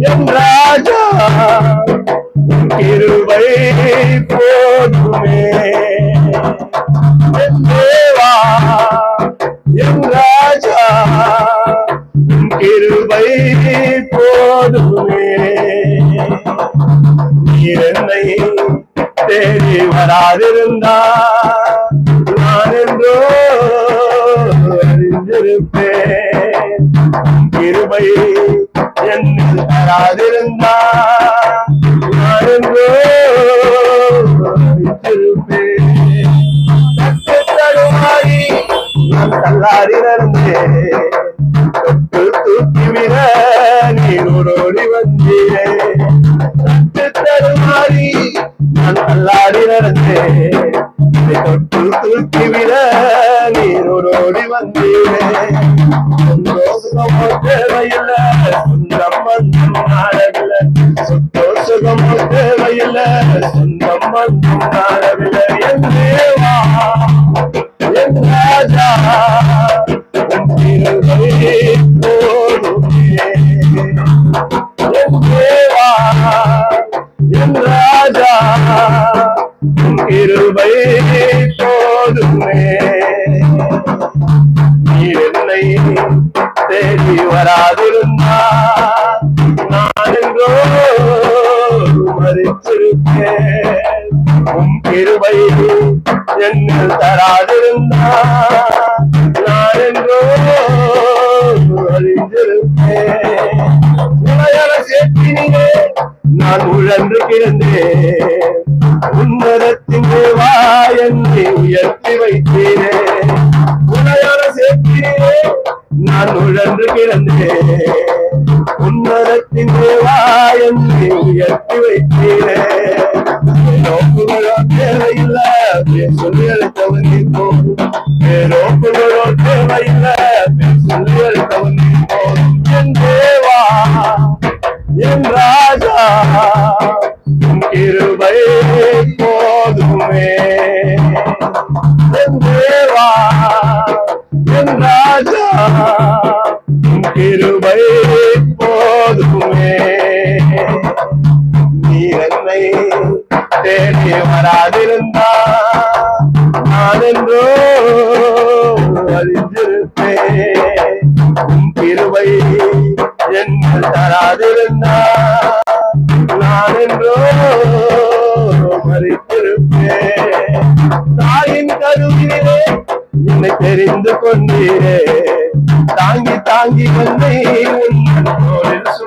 என் ராஜா கிருபை போதுமே என் தேவா என் ராஜா கிருபை போதுமே நீர் என்னை தேடி வராதிருந்தா நான் என்றோ அறிந்திருப்பேன் கிருபை என்னில் வராதிருந்தா நான் என்றோ அறிந்திருப்பேன் தடுமாறி நான் தள்ளாடி நடந்தேன் தொட்டு தூக்கிவிட நீரோடி வந்தீரே தடுமாறி நான் தள்ளாடி நடந்தேன் தொட்டு தூக்கிவிட நீரோடி வந்தீரே சுகமோ தேவையில்லை சொந்தம் வந்தும் நாடவில்லை சுகமோ தேவையில்லை சொந்தம் வந்தும் நாடவில்லை என் தேவா என் ராஜா கிருபை போதுமே என் தேவா என் ராஜா கிருபை போதுமே நீர் என்னை தேடி வராதிருந்தா நான் என்றோ மறித்திருப்பேன் உம் கிருபை என்னில் தராதிருந்தா நான் என்றோ அறிந்திருப்பேன் உலகர சேர்த்தினே நான் உழன்று கிடந்தேன் உன்னதத்தின் தேவா என்னை உயர்த்தி வைத்தீரே உலகர சேர்த்தினே நான் உழன்று கிடந்தேன் உன்னதத்தின் தேவா என்னை உயர்த்தி வைத்தீரே நோக்குகளோ தேவையில்லை சொல்லி அழைத்தவன் நீ போதும் நோக்குகளோ தேவையில்லை சொல்லி அழைத்தவன் நீ போதும் என் தேவா என் ராஜா கிருபை போதுமே என் தேவா என் ராஜா கிருபை போதுமே நீர் என்னை தேடி வராதிருந்தா நான் என்றோ அறிந்திருப்பேன் கிருபை என்னில் தராதிருந்தா நான் என்றோ மறித்திருப்பேன் தாயின் கருவிலே என்னை தெரிந்து கொண்டீரே தாங்கி தாங்கி வந்தே உன்